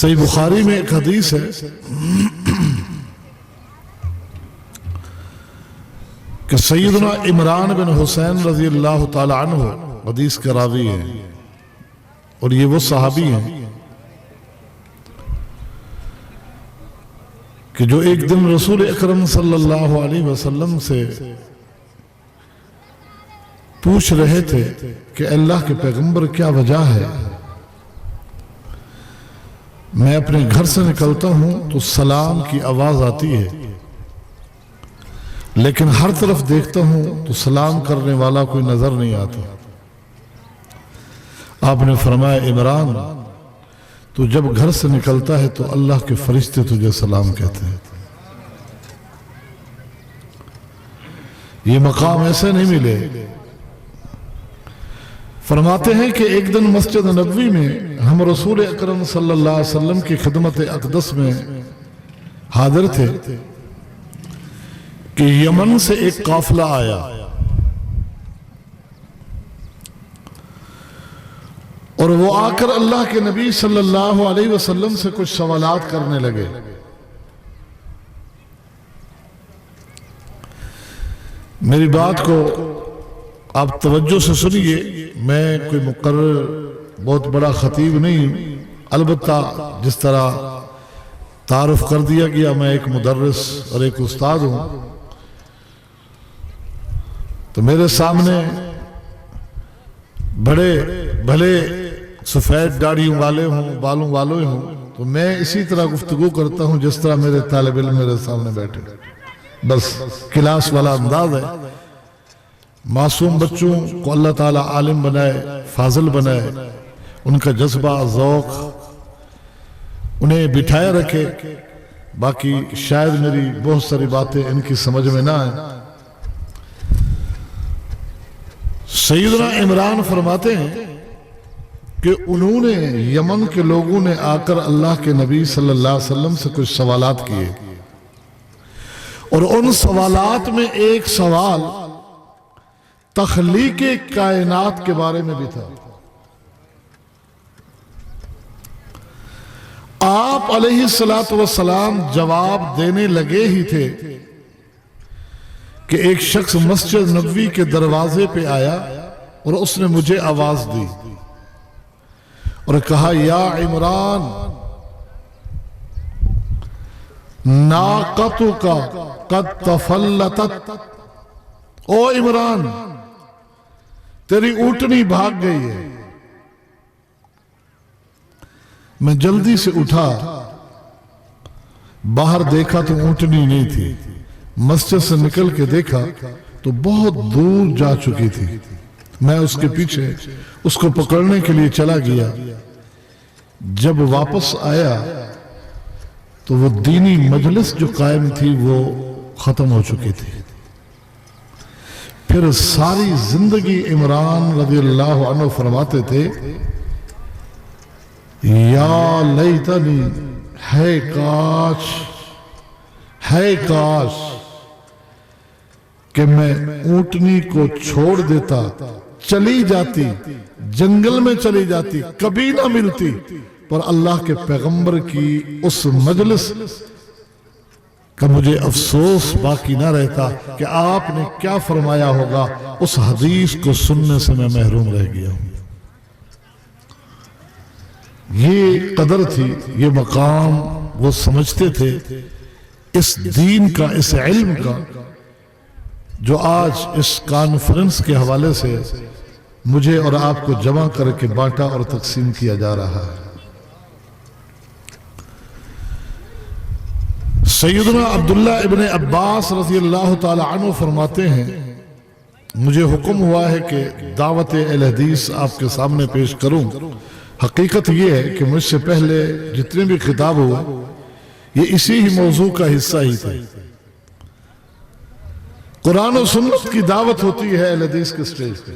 सही बुखारी में एक हदीस है कि सैयदना इमरान बिन हुसैन रजी अल्लाह ताला अन्हु हदीस के रावी हैं और ये वो सहाबी हैं कि जो एक दिन रसूल अकरम सल्लल्लाहु अलैहि वसल्लम से पूछ रहे थे कि अल्लाह के पैगंबर क्या वजह है, मैं अपने घर से निकलता हूं तो सलाम की आवाज आती है, लेकिन हर तरफ देखता हूं तो सलाम करने वाला कोई नजर नहीं आता। आपने फरमाया इमरान, तो जब घर से निकलता है तो अल्लाह के फरिश्ते तुझे सलाम कहते हैं। ये मकाम ऐसे नहीं मिले। फरमाते हैं कि एक दिन मस्जिद नबवी में हम रसूल अकरम सल्लल्लाहु अलैहि वसल्लम की खिदमत अक़दस में हाजिर थे कि यमन से एक काफिला आया और वो आकर अल्लाह के नबी सल्लल्लाहु अलैहि वसल्लम से कुछ सवालात करने लगे। मेरी बात को आप तवज्जो से सुनिए। मैं कोई मुकर्रर बहुत बड़ा खतीब नहीं हूं, अलबत्ता जिस तरह तारुफ कर दिया गया मैं एक मुदर्रिस और एक उस्ताद हूं, तो मेरे सामने बड़े भले सफेद दाढ़ियों वाले हों, बालों वाले हों, तो मैं इसी तरह गुफ्तगू करता हूं जिस तरह मेरे तालिब इल्म मेरे सामने बैठे। बस क्लास वाला अंदाज है। मासूम बच्चों को अल्लाह ताला आलिम बनाए, फाजिल बनाए, उनका जज्बा ज़ौक़ उन्हें बिठाए रखे। बाकी शायद मेरी बहुत सारी बातें इनकी समझ में ना आए। सैयदना इमरान फरमाते हैं कि उन्होंने यमन के लोगों ने आकर अल्लाह के नबी सल्लल्लाहु अलैहि वसल्लम से कुछ सवालात किए और उन सवालात में एक सवाल तख्लीक कायनात के बारे में भी था। आप अलैहिस्सलातु वस्सलाम जवाब देने लगे ही थे कि एक शख्स मस्जिद नबवी के दरवाजे पे आया और उसने मुझे आवाज दी और कहा, या इमरान, नाक़तुका क़द तफ़ल्लतत। ओ इमरान, तेरी ऊँटनी भाग गई है। मैं जल्दी से उठा, बाहर देखा तो ऊँटनी नहीं थी। मस्जिद से निकल के देखा तो बहुत दूर जा चुकी थी। मैं उसके पीछे उसको पकड़ने के लिए चला गया। जब वापस आया तो वो दीनी मजलिस जो कायम थी वो खत्म हो चुकी थी। फिर सारी जिंदगी इमरान रज़ियल्लाहु अन्हु फरमाते थे, या लैतनी, है काश कि मैं ऊंटनी को छोड़ देता, चली जाती, जंगल में चली जाती, कभी ना मिलती, पर अल्लाह के पैगंबर की उस मजलिस का मुझे अफसोस बाकी ना रहता कि आपने क्या फरमाया होगा। उस हदीस को सुनने से मैं महरूम रह गया हूं। ये कदर थी, ये मकाम वो समझते थे इस दीन का, इस इल्म का, जो आज इस कॉन्फ्रेंस के हवाले से मुझे और आपको जमा करके बांटा और तकसीम किया जा रहा है। सैयदना अब्दुल्ला इब्ने अब्बास रज़ियल्लाहु ताला अन्हु फरमाते हैं, मुझे हुक्म हुआ है कि दावत अहले हदीस आपके सामने पेश करूं। हकीकत यह है कि मुझसे पहले जितने भी खिताब हुआ ये इसी ही मौजू का हिस्सा ही थे। कुरान और सुन्नत की दावत होती है अहले हदीस के स्टेज पे।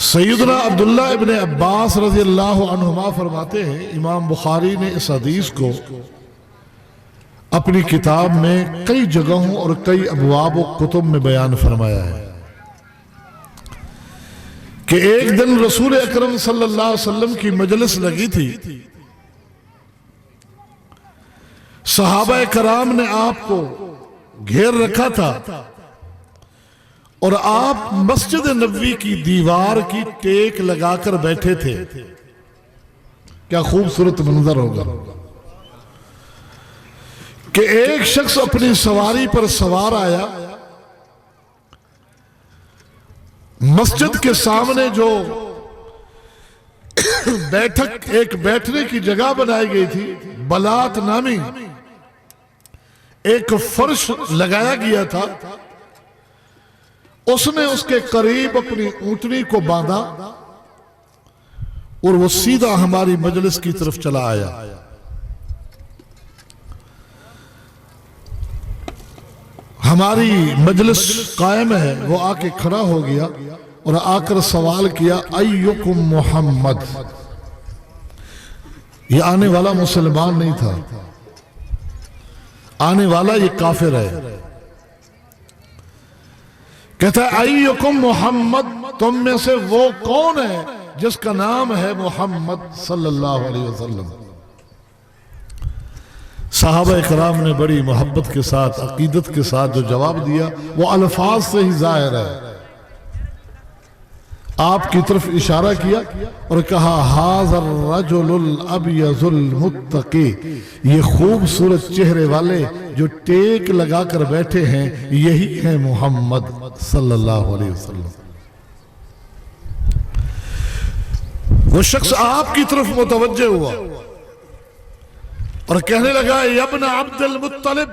सैयदना अब्दुल्ला इब्ने अब्बास रज़ियल्लाहु अन्हुमा फरमाते हैं, इमाम बुखारी ने इस हदीस को अपनी किताब में कई जगहों और कई अबवाब व कुतुब में बयान फरमाया है कि एक दिन रसूल अकरम सल्लल्लाहु अलैहि वसल्लम की मजलिस लगी थी। सहाबा कराम ने आपको घेर रखा था और आप मस्जिद नबवी की दीवार की टेक लगाकर बैठे थे। क्या खूबसूरत मंजर होगा कि एक शख्स अपनी सवारी पर सवार आया, मस्जिद के सामने जो बैठक एक बैठने की जगह बनाई गई थी, बलात नामी एक फर्श लगाया गया था, उसने उसके करीब अपनी ऊंटनी को बांधा और वो सीधा हमारी मजलिस की तरफ चला आया। हमारी मजलिस कायम है, वो आके खड़ा हो गया और आकर सवाल किया, अय्युकुम मोहम्मद। ये आने वाला मुसलमान नहीं था, आने वाला ये काफिर है। कहता है अय्युकुम मोहम्मद, तुम में से वो कौन है जिसका नाम है मोहम्मद सल्लल्लाहु अलैहि वसल्लम। साहबा कराम ने बड़ी मोहब्बत के साथ, अकीदत के साथ जो जवाब दिया वो अल्फाज से ही जाहिर है। आपकी तरफ इशारा किया और कहा, हाज़र रजुलुल अबयज़ुल मुत्तक़ी, ये खूबसूरत चेहरे वाले जो टेक लगाकर बैठे हैं, यही है मोहम्मद सल्लल्लाहु अलैहि वसल्लम। वो शख्स आपकी तरफ मुतवज्जे हुआ और कहने लगा, यब्न अब्दुल मुत्तलिब,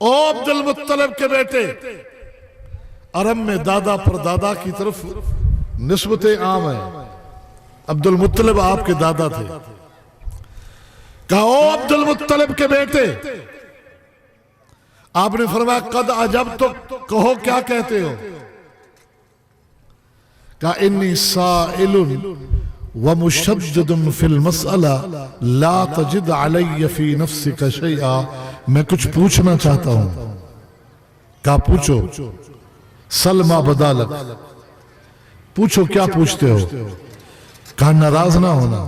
ओ अब्दुल मुत्तलिब के बेटे। अरब में दादा पर दादा की तरफ निस्बतें आम है। अब्दुल मुत्तलिब आपके दादा थे। कहा, ओ अब्दुल मुत्तलिब के बेटे। आपने फरमाया, कद अजब, तो कहो क्या कहते हो। कहा, इन्नी साइलुन व मुशद्दिदुन फिल मसअला ला तजिद अलैया फी नफ्सिका शैआ, मैं कुछ पूछना चाहता हूं। कहा, पूछो। सलमा बदालक, पूछो क्या पूछते हो। कहा, नाराज ना होना।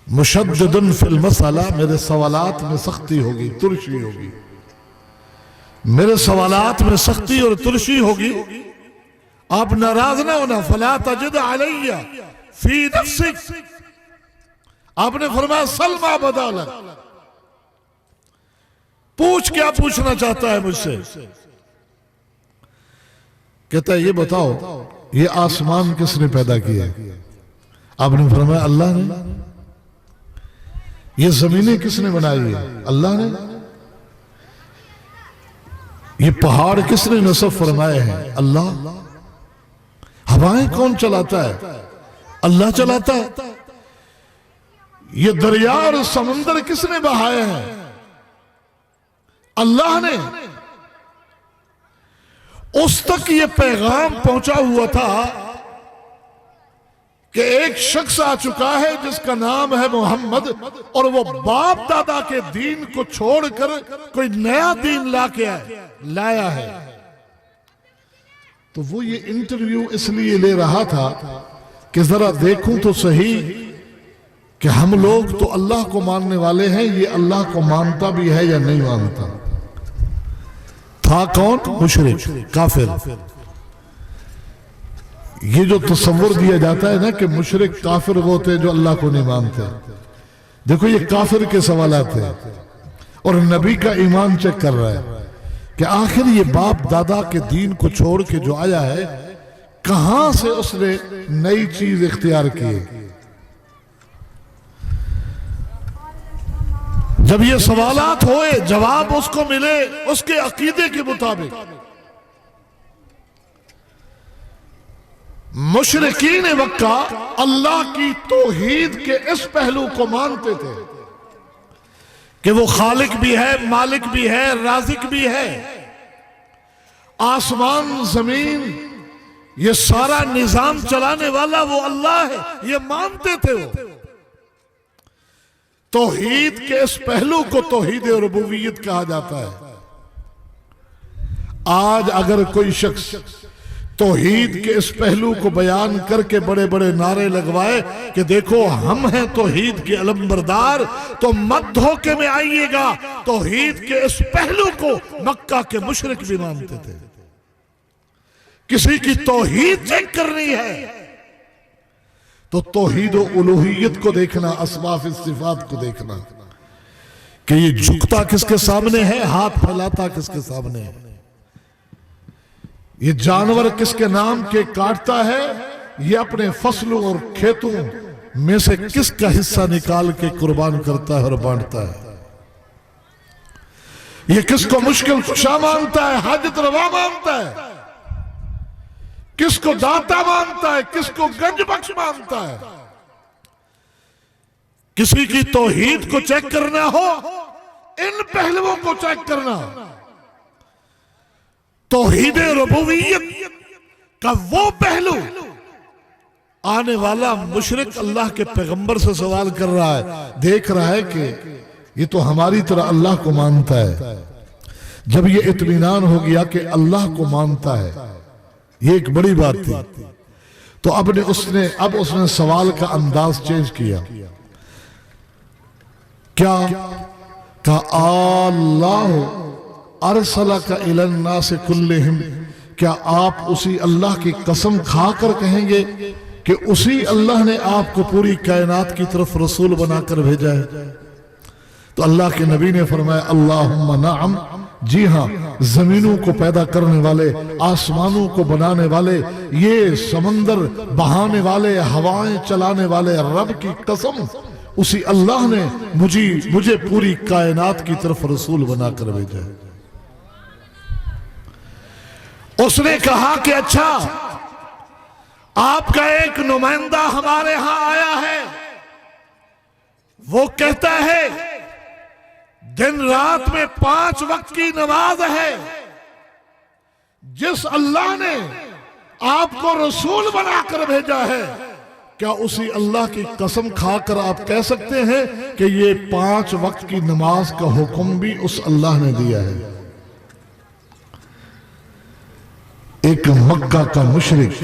मुशद्दिदुन फिल मसअला, मेरे सवालात में सख्ती होगी, तुरशी होगी, मेरे सवालात में सख्ती और तुरशी होगी, आप नाराज ना होना। फला तजिद अलैया फी नफ्सिक, आपने फरमाया सलमा बदालक, पूछ क्या पूछना चाहता है मुझसे। कहता है, ये बताओ, ये आसमान किसने पैदा किया। आपने फरमाया, अल्लाह ने। ये जमीनें किसने बनाई है, अल्लाह ने। ये पहाड़ किसने नस्ब फरमाए हैं, अल्लाह। हवाएं कौन चलाता है, अल्लाह चलाता है। ये दरिया और समंदर किसने बहाए हैं, अल्लाह ने। उस तक ये पैगाम पहुंचा हुआ था कि एक शख्स आ चुका है जिसका नाम है मोहम्मद, और वो बाप दादा के दीन को छोड़कर कोई नया दीन लाया है। तो वो ये इंटरव्यू इसलिए ले रहा था कि जरा देखूं तो सही कि हम लोग तो अल्लाह को मानने वाले हैं, ये अल्लाह को मानता भी है या नहीं मानता। था कौन, मुशरिक, काफिर। ये जो तस्वुर दिया जाता है ना कि मुशरिक काफिर वो होते जो अल्लाह को नहीं मानते, देखो ये काफिर के सवालात हैं और नबी का ईमान चेक कर रहा है कि आखिर ये बाप दादा के दीन को छोड़ के जो आया है, कहां से उसने नई चीज इख्तियार की। जब ये सवालात होए, जवाब उसको मिले उसके अकीदे के मुताबिक। मुशरिकीन मक्का अल्लाह की तौहीद के इस पहलू को मानते थे कि वो खालिक भी है, मालिक भी है, राज़िक भी है। आसमान जमीन ये सारा निजाम चलाने वाला वो अल्लाह है, ये मानते थे वो। तौहीद के इस पहलू को तौहीद रुबूबियत कहा जाता है। आज अगर कोई शख्स तौहीद के इस पहलू को बयान करके बड़े बड़े नारे लगवाए कि देखो हम हैं तौहीद के अलंबरदार, तो मत धोखे में आइएगा। तौहीद के इस पहलू को मक्का के मुशरिक भी मानते थे। किसी की तौहीद चेक करनी है तो तौहीद और उलूहियत को देखना, अस्माफ सिफात को देखना कि ये झुकता किसके सामने है, हाथ फैलाता किसके सामने है, ये जानवर किसके नाम के काटता है, ये अपने फसलों और खेतों में से किसका हिस्सा निकाल के कुर्बान करता है और बांटता है, ये किसको मुश्किल कुशा मानता है, हाजत रवा मानता है, किसको दाता मानता है, किसको गंज बख्श मानता है। किसी की तौहीद को चेक करना हो, इन पहलुओं को चेक करना। तौहीद रुबूबियत का वो पहलू, आने वाला मुशरिक अल्लाह के पैगंबर से सवाल कर रहा है, देख रहा है कि ये तो हमारी तरह अल्लाह को मानता है। जब ये इत्मीनान हो गया कि अल्लाह को मानता है, ये एक बड़ी बात थी, तो अब उसने सवाल का अंदाज चेंज किया। क्या कहा अल्लाह अरसला का इलन्ना से कुल्लिहिम, क्या आप उसी अल्लाह की कसम खाकर कहेंगे कि उसी अल्लाह ने आपको पूरी कायनात की तरफ रसूल बनाकर भेजा है? तो अल्लाह के नबी ने फरमाया अल्लाहुम्मा नअम, जी हाँ, जमीनों को पैदा करने वाले, आसमानों को बनाने वाले, ये समंदर बहाने वाले, हवाएं चलाने वाले रब की कसम, उसी अल्लाह ने मुझे पूरी कायनात की तरफ रसूल बनाकर भेजा है। उसने कहा कि अच्छा, आपका एक नुमाइंदा हमारे यहां आया है, वो कहता है दिन रात में 5 वक्त की नमाज है। जिस अल्लाह ने आपको रसूल बनाकर भेजा है, क्या उसी अल्लाह की कसम खाकर आप कह सकते हैं कि ये 5 वक्त की नमाज का हुक्म भी उस अल्लाह ने दिया है? एक मक्का का मुशरिक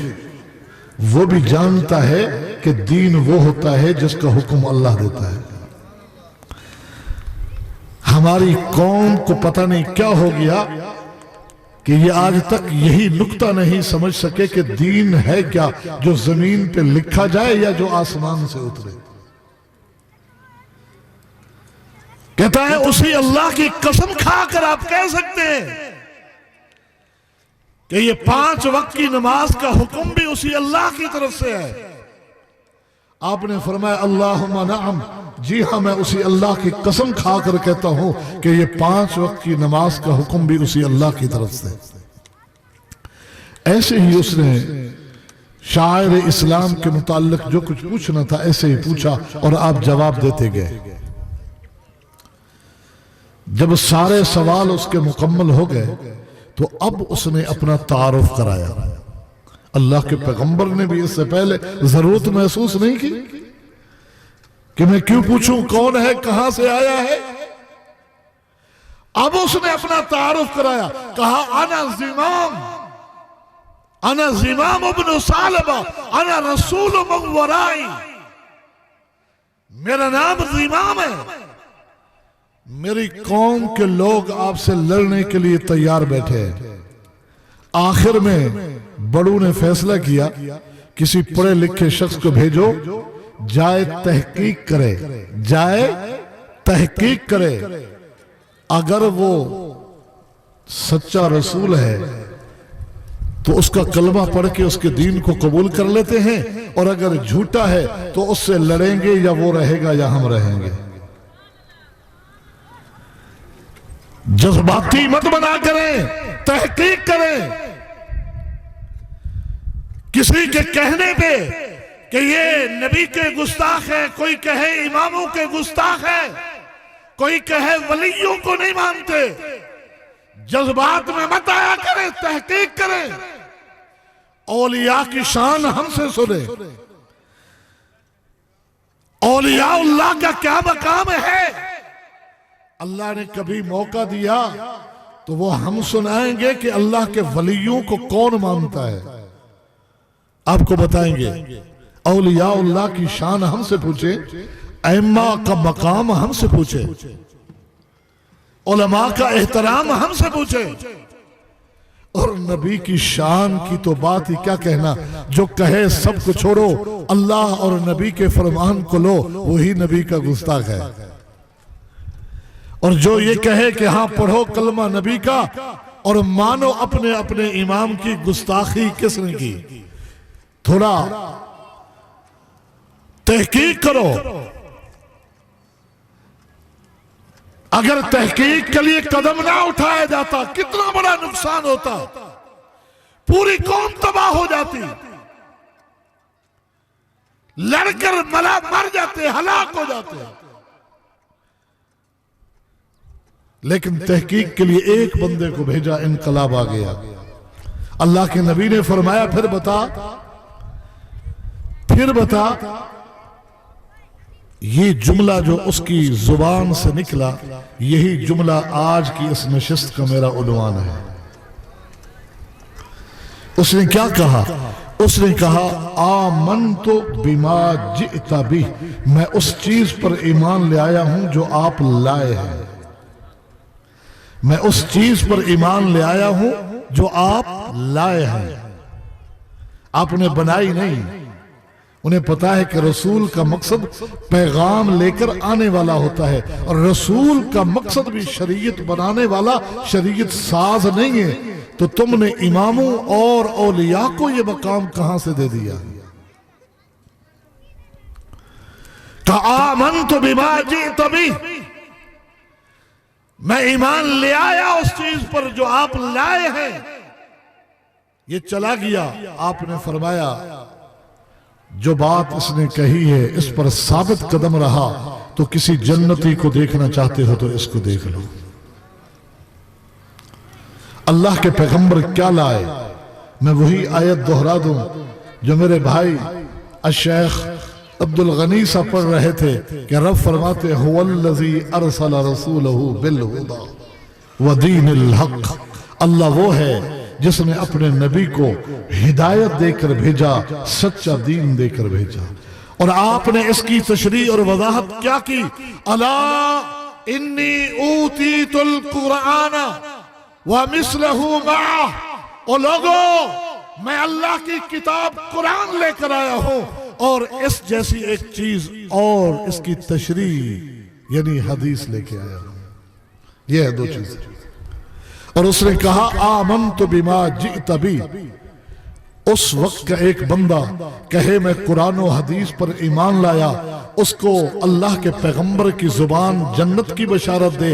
वो भी जानता है कि दीन वो होता है जिसका हुक्म अल्लाह देता है। हमारी कौम को पता नहीं क्या हो गया कि ये आज तक यही नुक्ता नहीं समझ सके कि दीन है क्या, जो जमीन पे लिखा जाए या जो आसमान से उतरे। कहता है उसी अल्लाह की कसम खाकर आप कह सकते हैं कि ये 5 वक्त की नमाज का हुक्म भी उसी अल्लाह की तरफ से है। आपने फरमाया अल्लाहुम्मा नअम, जी हाँ, मैं उसी अल्लाह की कसम खाकर कहता हूं कि ये 5 वक्त की नमाज का हुक्म भी उसी अल्लाह की तरफ से। ऐसे ही उसने शायर इस्लाम के मुताल्लिक जो कुछ पूछना था ऐसे ही पूछा और आप जवाब देते गए। जब सारे सवाल उसके मुकम्मल हो गए तो अब उसने अपना तारुफ कराया। अल्लाह के पैगंबर ने भी इससे पहले जरूरत महसूस नहीं की कि मैं क्यों पूछूं कौन है, कहां से आया है। अब उसने अपना तारुफ कराया, कहा अना ज़िमाम इब्न सालबा, अना रसूल मन वराई, मेरा नाम ज़िमाम है, मेरी कौम के लोग आपसे लड़ने के लिए तैयार बैठे हैं। आखिर में बड़ों ने फैसला किया किसी पढ़े लिखे शख्स को भेजो, जाए तहकीक करे, अगर वो सच्चा रसूल है तो उसका कलमा पढ़ के उसके दीन को कबूल कर लेते हैं, और अगर झूठा है तो उससे लड़ेंगे, या वो रहेगा या हम रहेंगे। जज्बाती मत बना करें, तहकीक करें। किसी के कहने पे कि ये नबी के गुस्ताख है, कोई कहे इमामों के गुस्ताख है, कोई कहे वलियों को नहीं मानते, जज्बात में मत आया करें, तहकीक करें। औलिया की शान हमसे सुने, औलियाउल्लाह का क्या मकाम है। अल्लाह ने कभी मौका दिया तो वो हम सुनाएंगे कि अल्लाह के वलियों को कौन मानता है। आपको बताएंगे। औलियाउल्लाह की शान हमसे पूछे, अइम्मा का मकाम हमसे पूछे, उलमा का एहतराम हमसे पूछे, और नबी की शान की तो बात ही क्या कहना। जो कहे सबको छोड़ो, अल्लाह और नबी के फरमान को लो, वही नबी का गुस्ताख है। और जो ये कहे कि हाँ पढ़ो कलमा नबी का और मानो अपने अपने इमाम की, गुस्ताखी किसने की? थोड़ा तहकीक करो। अगर तहकीक के लिए कदम ना उठाया जाता, कितना बड़ा नुकसान होता, पूरी कौम तबाह हो जाती, लड़कर मर जाते, हलाक हो जाते। लेकिन तहकीक के लिए एक बंदे को भेजा, इनकलाब आ गया। अल्लाह के नबी ने फरमाया फिर बता। ये जुमला जो उसकी जुबान से निकला, यही जुमला आज की इस नशिस्त का मेरा उन्वान है। उसने क्या कहा? उसने कहा आमनतु बिमा जिअता बिह, मैं उस चीज पर ईमान ले आया हूं जो आप लाए हैं। मैं उस चीज पर ईमान ले आया हूं जो आप लाए हैं। आपने बनाई नहीं। उन्हें पता है कि रसूल का मकसद पैगाम लेकर आने वाला होता है, और रसूल का मकसद भी शरीयत बनाने वाला, शरीयत साज नहीं है। तो तुमने इमामों और औलिया को यह मकाम कहां से दे दिया? आमनतु बिमा जिअता बिह, मैं ईमान ले आया उस चीज पर जो आप लाए हैं। ये चला गया। आपने फरमाया जो बात इसने कही है इस पर साबित कदम रहा, तो किसी जन्नती को देखना चाहते हो तो इसको देख लो। अल्लाह के पैगंबर क्या लाए? मैं वही आयत दोहरा दूं जो मेरे भाई अशेख अब्दुल गनी साहब पढ़ रहे थे कि रब फरमाते हुवल्लज़ी अरसल रसूलहु बिल हुदा व दीनिल हक। अल्लाह वो है जिसने अपने नबी को हिदायत देकर भेजा, सच्चा दीन देकर भेजा। और आपने इसकी तशरीह और वजाहत क्या की? अला इन्नी ऊतीतुल कुरान व मिसलहु मअह। ओ लोगों, मैं अल्लाह की किताब कुरान लेकर आया हूं और इस जैसी एक चीज और इसकी तशरीह यानी हदीस लेके आया हूं। यह है दो चीजें। और उसने कहा आमनतु बिमा जिअता बिह। उस वक्त का एक बंदा कहे मैं कुरान और हदीस पर ईमान लाया, उसको अल्लाह के पैगंबर की जुबान जन्नत की बशारत दे।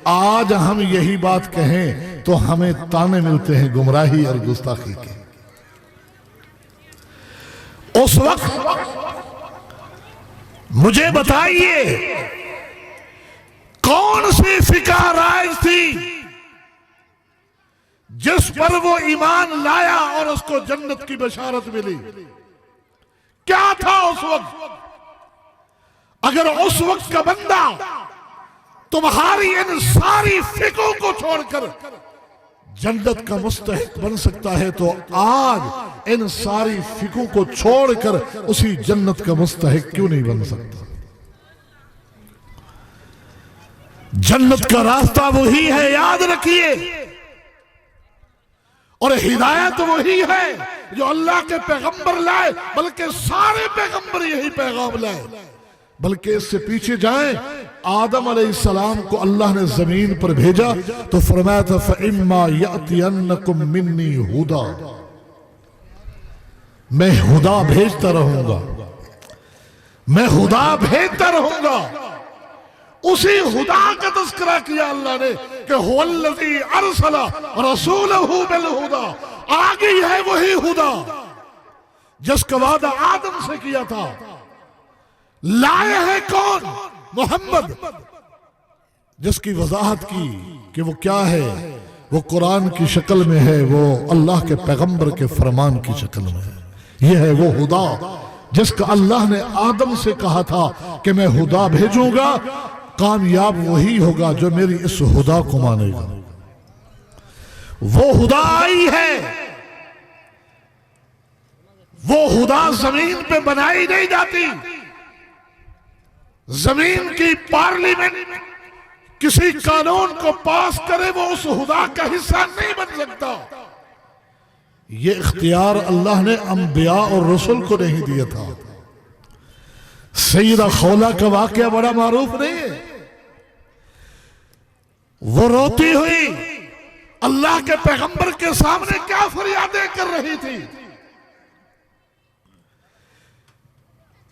आज हम यही बात कहें तो हमें ताने मिलते हैं गुमराही और गुस्ताखी के। उस वक्त मुझे बताइए कौन सी फिका राय थी जिस पर वो ईमान लाया और उसको जन्नत की बशारत मिली? क्या था उस वक्त? अगर उस वक्त का बंदा तुम्हारी इन सारी फिकों को छोड़कर जन्नत का मुस्तहिक बन सकता है, तो आज इन सारी फिकों को छोड़कर उसी जन्नत का मुस्तहिक क्यों नहीं बन सकता? जन्नत का रास्ता वही है, याद रखिए। और हिदायत वही है जो अल्लाह के पैगंबर लाए, बल्कि सारे पैगंबर यही पैगाम लाए। बल्कि इससे पीछे जाएं, आदम अलैहिस्सलाम को अल्लाह ने जमीन पर भेजा तो फरमाया था फइम्मा यअतियन्नकुम मिन्नी हुदा, मैं हुदा भेजता रहूंगा, मैं हुदा भेजता रहूंगा। उसी हुदा का तस्करा किया अल्लाह ने कि हुवल्लज़ी अरसला रसूलहु बिल हुदा। आ गई है वही हुदा जिसका वादा आदम से किया था। लाए हैं कौन? मोहम्मद, जिसकी वजाहत की कि वो क्या है, वो कुरान की शक्ल में है, वो अल्लाह के पैगंबर के फरमान की शक्ल में है। ये है वो हुदा जिसका अल्लाह ने आदम से कहा था कि मैं हुदा भेजूंगा, कामयाब वही होगा जो मेरी इस हुदा को मानेगा। वो हुदा आई है, वो हुदा जमीन पे बनाई नहीं जाती। जमीन की पार्लियामेंट किसी कानून को पास करे, वो उस हुदा का हिस्सा नहीं बन सकता। ये इख्तियार अल्लाह ने अंबिया और रसूल को नहीं दिया था। सैयदा खौला का वाकया बड़ा मारूफ नहीं है। वो रोती हुई अल्लाह के पैगंबर के सामने क्या फरियादें कर रही थी,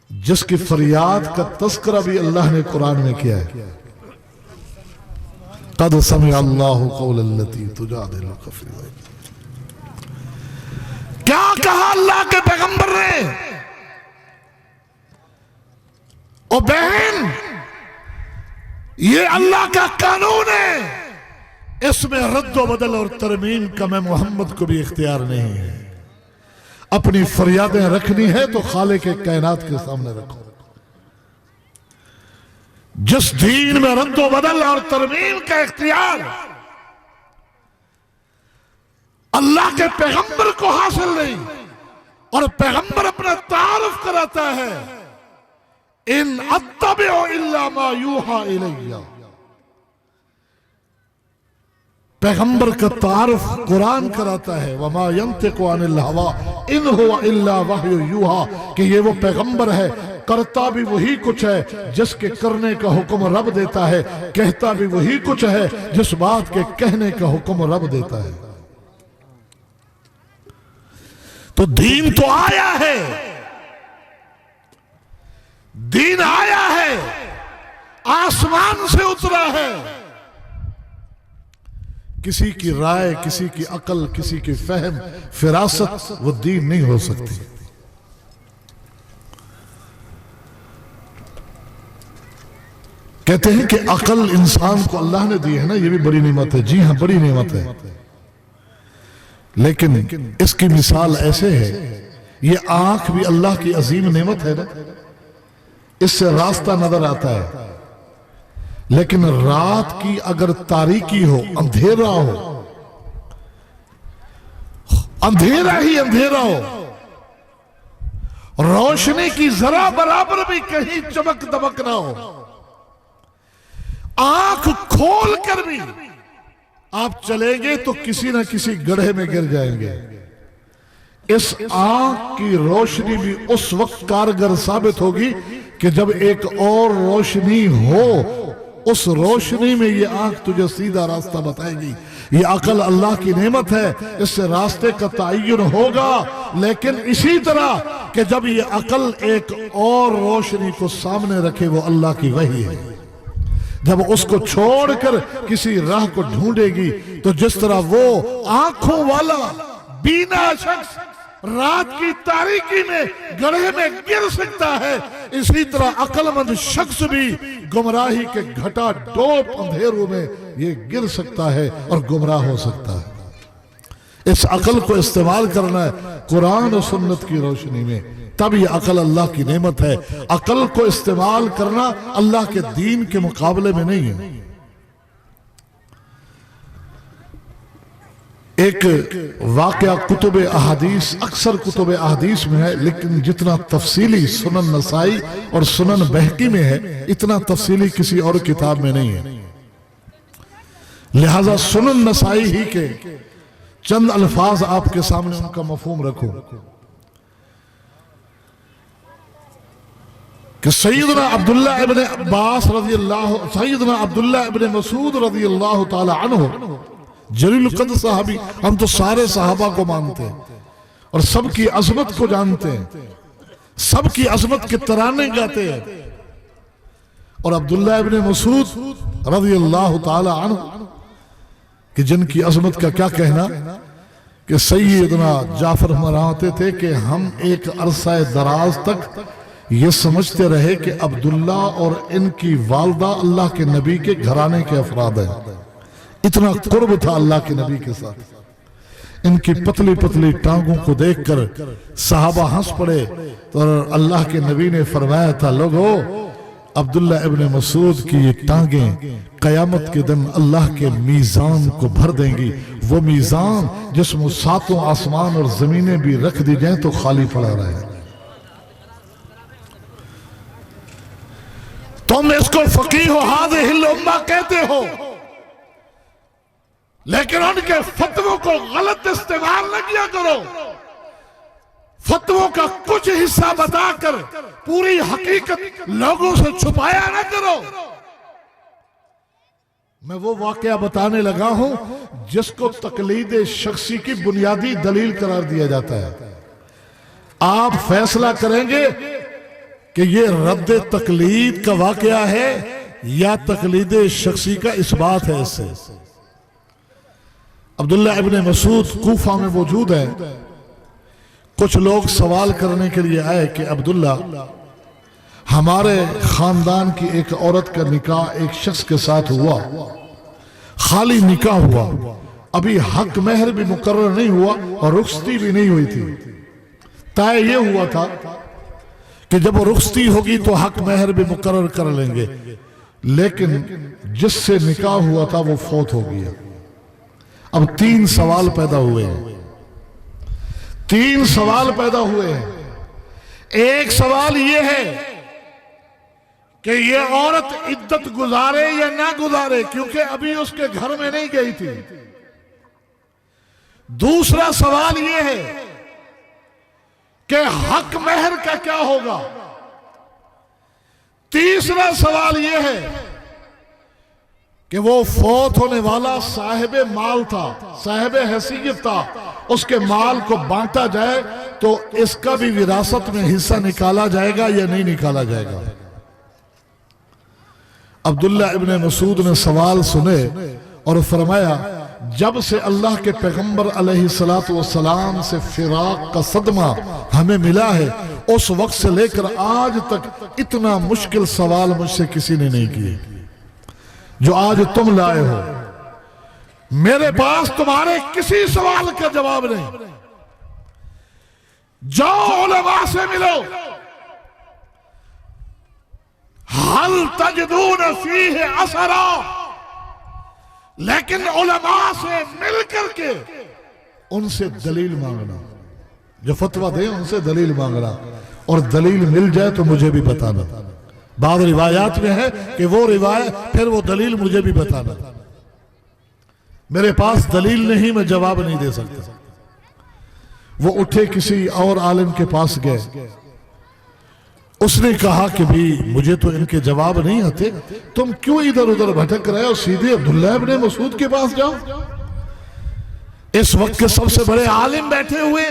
जिसकी फरियाद का तस्करा भी अल्लाह ने कुरान में किया है। कद समिअ अल्लाहु कौलल्लती तुजादिलुका फी ज़ौजिहा। क्या कहा अल्लाह के पैगंबर ने? ओ बहन, ये अल्लाह का कानून है, इसमें रद्दो बदल और तरमीम का मैं मोहम्मद को भी इख्तियार नहीं है। अपनी फरियादें रखनी है तो खालिक के कायनात के सामने रखो। जिस दीन में रद्दो बदल और तरमीम का इख्तियार अल्लाह के पैगंबर को हासिल नहीं, और पैगंबर अपना तारुफ कराता है, इन अत्तबिउ इल्ला मा यूहा इलैया। पैगंबर का तारुफ कुरान कराता है, वमा यंतिकु अनिल हवा इन हुवा इल्ला वह्यु यूहा, कि ये वो पैगंबर है, करता भी वही कुछ है जिसके करने का हुक्म रब देता है, कहता भी वही कुछ है जिस बात के कहने का हुक्म रब देता है। तो दीन तो आया है, दीन आया है, आसमान से उतरा है। किसी की राय, किसी की अकल, किसी की फहम, फिरासत वो दीन नहीं हो सकती। कहते हैं कि अकल इंसान को अल्लाह ने दी है ना, ये भी बड़ी नेमत है। जी हां, बड़ी नेमत है, लेकिन इसकी मिसाल ऐसे है, ये आंख भी अल्लाह की अजीम नेमत है ना, इससे रास्ता नजर आता है। लेकिन रात की अगर तारीकी हो, अंधेरा हो, अंधेरा ही अंधेरा हो, रोशनी की जरा बराबर भी कहीं चमक दमक ना हो, आंख खोल कर भी आप चलेंगे तो किसी ना किसी गड्ढे में गिर जाएंगे। इस आंख की रोशनी भी उस वक्त कारगर साबित होगी कि जब एक और रोशनी हो, उस रोशनी में ये आंख तुझे सीधा रास्ता बताएगी। ये अकल अल्लाह की नेमत है, इससे रास्ते का तय्युन होगा। लेकिन इसी तरह कि जब ये अकल एक और रोशनी को सामने रखे, वो अल्लाह की वही है, जब उसको छोड़कर किसी राह को ढूंढेगी, तो जिस तरह वो आंखों वाला बीना शख्स रात की तारीकी में गड्ढे में गिर सकता है, इसी तरह अक्लमंद शख्स भी गुमराही के घटा डोप अंधेरों में ये गिर सकता है और गुमराह हो सकता है। इस अकल को इस्तेमाल करना है कुरान और सुन्नत की रोशनी में, तब ये अकल अल्लाह की नेमत है। अकल को इस्तेमाल करना अल्लाह के दीन के मुकाबले में नहीं है। एक वाकया कुतुब अहादीस, अक्सर कुतुब अहादीस में है, लेकिन जितना तफसीली सुनन नसाई और सुनन बहकी में है, इतना तफसीली किसी और किताब में नहीं है। लिहाजा सुनन नसाई ही के चंद अल्फाज आपके सामने उनका मफहूम रखूं कि सैयदना अब्दुल्लाह इब्न अब्बास रज़ियल्लाहु, सैयदना अब्दुल्लाह इब्न मसूद रज़ियल्लाहु ताला अन्हु जलील क़द्र सहाबी, हम तो सारे सहाबा को मानते हैं और सबकी अजमत को जानते हैं, सबकी अजमत के तराने गाते हैं। और अब्दुल्लाह इब्न मसूद रज़ियल्लाहु ताला अन्हु कि जिनकी अजमत का क्या कहना, कि सैयदना जाफर फरमाते थे कि हम एक अरसा दराज तक ये समझते रहे कि अब्दुल्ला और इनकी वालदा अल्लाह के नबी के घराने के अफराद हैं। इतना कुर्ब था अल्लाह के नबी के साथ। इनकी पतली पतली टांगों को देखकर सहाबा हंस पड़े, तो अल्लाह के नबी ने फरमाया था, लोगो अब्दुल्ला इब्न मसूद की ये टांगें कयामत के दिन अल्लाह के मीजान को भर देंगी। वो मीजान जिसमें सातों आसमान और जमीनें भी रख दी जाए तो खाली पड़ा रहे। तुम इसको फकीह हाज़िहिल उम्मा कहते हो, लेकिन उनके फतवों को गलत इस्तेमाल न किया करो। फतवों का कुछ हिस्सा बताकर पूरी हकीकत लोगों से छुपाया न करो। मैं वो वाकया बताने लगा हूं जिसको तकलीद शख्सी की बुनियादी दलील करार दिया जाता है। आप फैसला करेंगे कि ये रद्द तकलीद का वाकया है या तकलीद शख्सी का इस्बात है। इससे अब्दुल्ला इब्न मसूद कूफा में मौजूद है। कुछ लोग सवाल करने के लिए आए कि अब्दुल्ला, हमारे खानदान की एक औरत का निकाह एक शख्स के साथ हुआ, खाली निकाह हुआ, अभी हक महर भी मुकर्रर नहीं हुआ और रुखसती भी नहीं हुई थी। तय ये हुआ था कि जब रुखसती होगी तो हक महर भी मुकर्रर कर लेंगे, लेकिन जिससे निकाह हुआ था वो फौत हो गया। अब 3 सवाल पैदा हुए हैं। 3 सवाल पैदा हुए हैं। एक सवाल यह है कि ये औरत इद्दत गुजारे या ना गुजारे, क्योंकि अभी उसके घर में नहीं गई थी। दूसरा सवाल यह है कि हक महर का क्या होगा। तीसरा सवाल यह है कि वो फौत होने वाला साहिब माल था, साहिब हैसियत था, उसके माल को बांटा जाए तो इसका भी विरासत में हिस्सा निकाला जाएगा या नहीं निकाला जाएगा। अब्दुल्ला इब्न मसूद ने सवाल सुने और फरमाया, जब से अल्लाह के पैगंबर अलैहिस्सलातु वस्सलाम से फिराक का सदमा हमें मिला है, उस वक्त से लेकर आज तक इतना मुश्किल सवाल मुझसे किसी ने नहीं किए जो आज तुम लाए हो। मेरे पास तुम्हारे किसी सवाल का जवाब नहीं। जाओ उलमा से मिलो, हल तजदून फीह असरा, लेकिन उलमा से मिल करके उनसे दलील मांगना, जो फतवा दे उनसे दलील मांगना, और दलील मिल जाए तो मुझे भी बताना। बाद रिवायात में है कि वो रिवायत फिर वो दलील मुझे भी बताना। मेरे पास दलील नहीं, मैं जवाब नहीं दे सकता। वो उठे किसी और आलिम के पास गए, उसने कहा कि भाई मुझे तो इनके जवाब नहीं आते, तुम क्यों इधर उधर भटक रहे हो, सीधे अब्दुल्ला इब्न मसूद के पास जाओ। इस वक्त के सबसे बड़े आलिम बैठे हुए,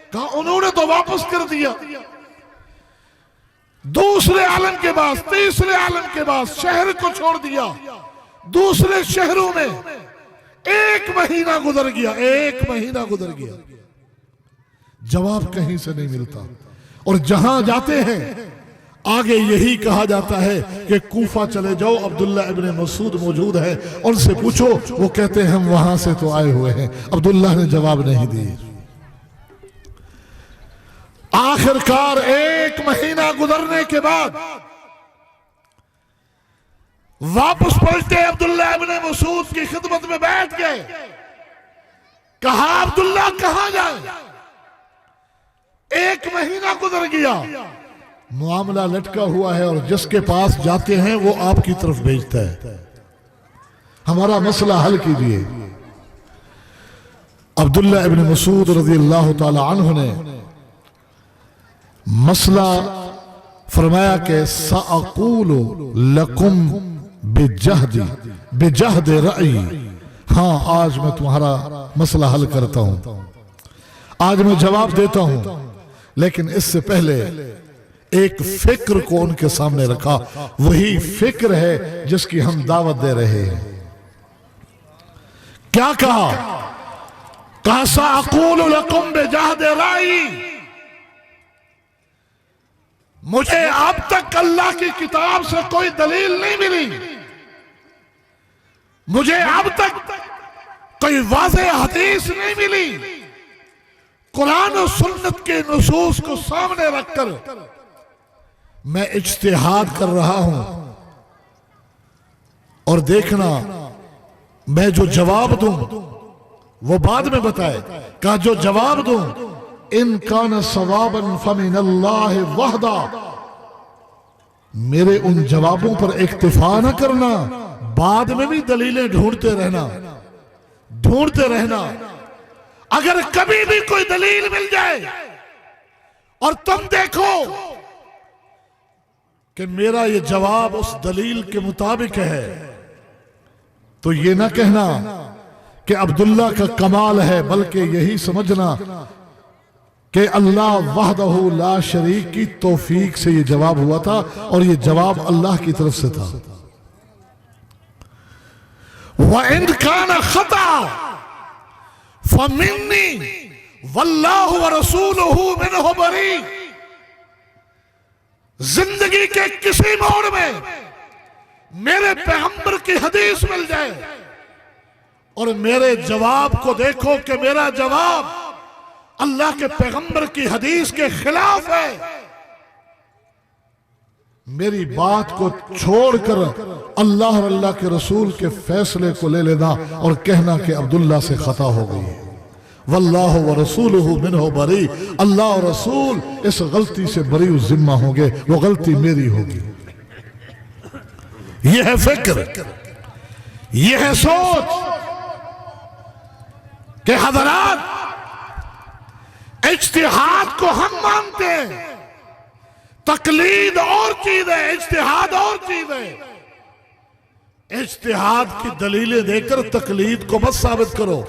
कहा उन्होंने तो वापस कर दिया। दूसरे आलम के पास, तीसरे आलम के पास, शहर को छोड़ दिया, दूसरे शहरों में 1 महीना गुजर गया, 1 महीना गुजर गया, जवाब कहीं से नहीं मिलता। और जहां जाते हैं आगे यही कहा जाता है कि कूफा चले जाओ, अब्दुल्ला इब्न मसूद मौजूद है, उनसे पूछो। वो कहते हैं हम वहां से तो आए हुए हैं। अब्दुल्ला ने जवाब नहीं दिए। आखिरकार 1 महीना गुजरने के बाद वापस पलटे, अब्दुल्ला इब्न मसूद की खिदमत में बैठ गए। कहा अब्दुल्ला कहां जाए, 1 महीना गुजर गया, मामला लटका हुआ है और जिसके पास जाते हैं वो आपकी तरफ भेजता है, हमारा मसला हल कीजिए। अब्दुल्ला इब्न मसूद रज़ियल्लाहु ताला अन्हु ने मसला फरमाया कि सअक़ूलु लकुम बिजहद रअई, हाँ आज मैं तुम्हारा मसला हल करता हूं, आज मैं जवाब देता हूं, लेकिन इससे पहले एक फिक्र को उनके सामने रखा। वही फिक्र है जिसकी हम दावत दे रहे हैं। क्या कहा, कहा सअक़ूलु लकुम बिजहद रअई, मुझे अब तक अल्लाह की किताब से कोई दलील नहीं मिली, मुझे अब तक कोई वाज़ेह हदीस नहीं मिली। कुरान और सुन्नत के नुसूस को सामने रखकर मैं इज्तिहाद कर रहा हूं और देखना मैं जो जवाब दूं वो बाद में बताए। कहा जो जवाब दूं इन कान सवाबन फमिन अल्लाह वहदा, मेरे उन जवाबों पर इक्तिफा न करना, बाद में भी दलीलें ढूंढते रहना। अगर कभी भी कोई दलील मिल जाए और तुम देखो कि मेरा ये जवाब उस दलील के मुताबिक है, तो ये ना कहना कि अब्दुल्ला का कमाल है, बल्कि यही समझना कि अल्लाह वहदहू ला शरीक की तौफीक से ये जवाब हुआ था और ये जवाब अल्लाह की तरफ से था। व इन कान खता फमिन्नी वल्लाहु व रसूलुहु मिन्हु बरी। जिंदगी के किसी मोड़ में मेरे पैगंबर की हदीस मिल जाए और मेरे जवाब को देखो कि मेरा जवाब अल्लाह के पैगंबर की हदीस के खिलाफ है, मेरी बात को छोड़कर अल्लाह और अल्लाह के रसूल के फैसले को ले लेना और कहना कि अब्दुल्ला से खता हो गई है। वल्लाहु व रसूलुहु मिन्हु बरी, अल्लाह और रसूल इस गलती से बरी जिम्मा होंगे, वो गलती मेरी होगी। यह है फिक्र, यह है सोच कि हज़रात इज्तिहाद को हम मानते हैं, तकलीद और चीज है, इज्तिहाद और चीज है। इज्तिहाद की दलीलें देकर तकलीद को मत साबित करो।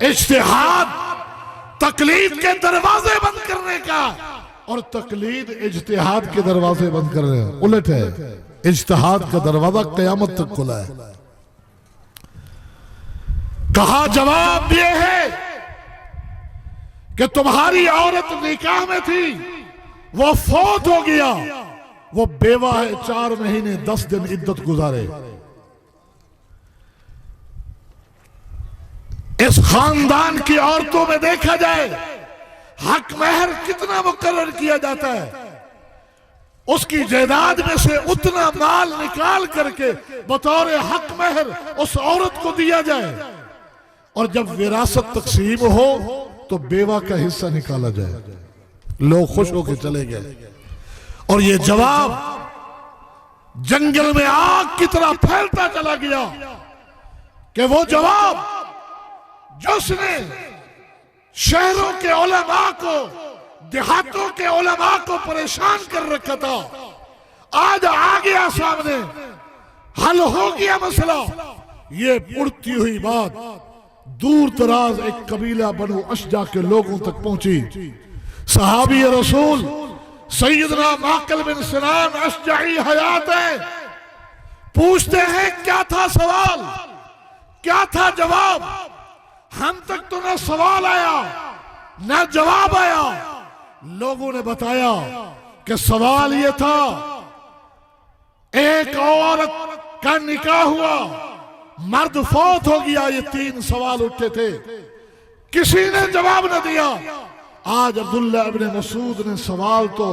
इज्तिहाद तकलीद के दरवाजे बंद करने का और तकलीद इज्तिहाद के दरवाजे बंद कर रहे हैं, उलट है। इज्तिहाद का दरवाजा कयामत तक खुला है। कहा जवाब ये है कि तुम्हारी औरत निकाह में थी, वो फौत हो गया, वो बेवा है, 4 महीने 10 दिन इद्दत गुजारे। इस खानदान की औरतों में देखा जाए हक महर कितना मुकर्रर किया जाता है, उसकी जायदाद में से उतना माल निकाल करके बतौर हक महर उस औरत को दिया जाए और जब विरासत तकसीम हो तो बेवा का हिस्सा निकाला जाए। लोग खुश होकर चले गए और ये जवाब जंगल में आग की तरह फैलता चला गया कि वो जवाब जिसने शहरों के उलमा को, देहातों के उलमा को परेशान कर रखा था, आज आ गया सामने, हल हो गया मसला। ये उड़ती हुई बात दूर दराज एक कबीला बनु अशजा के लोगों तक पहुंची। सहाबी रसूल सैयदना माकल बिन सिनान अशजाई हयात है, पूछते हैं क्या था सवाल, क्या था जवाब। हम तक तो न सवाल आया न जवाब आया। लोगों ने बताया कि सवाल यह था, एक औरत का निकाह हुआ, मर्द फौत हो गया। ये 3 सवाल उठे थे, किसी ने जवाब न दिया। आज अब्दुल्ला इब्न मसूद ने सवाल तो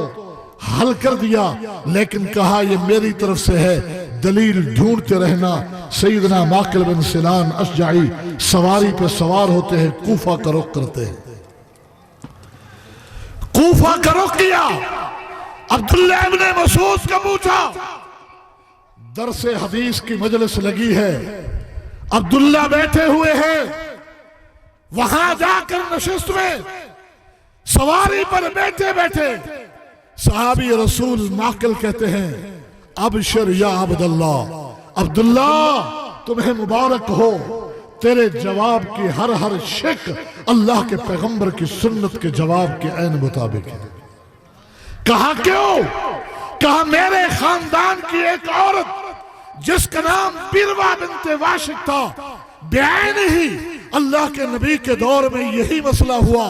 हल कर दिया, लेकिन कहा ये मेरी तरफ से है, दलील ढूंढते रहना। सैयदना माकिल बिन सिनान अशजाई सवारी पे सवार होते हैं, कूफा का रुख करते हैं। कूफा का रुख किया, अब्दुल्ला इब्न मसूद का पूछा। दरसे हदीस की मजलिस लगी है, अब्दुल्ला बैठे हुए हैं, वहां जाकर नशिस्त में सवारी पर बैठे बैठे सहाबी रसूल माकिल कहते हैं, अबशर या अब्दुल्ला, अब्दुल्ला तुम्हें मुबारक हो, तेरे जवाब की हर शिक अल्लाह के पैगंबर की सुन्नत के जवाब के ऐन मुताबिक है। कहा क्यों? कहा मेरे खानदान की एक औरत जिसका नाम बिरवा बिनते वाशिक था, बेआइन ही अल्लाह के नबी के दौर में यही मसला हुआ।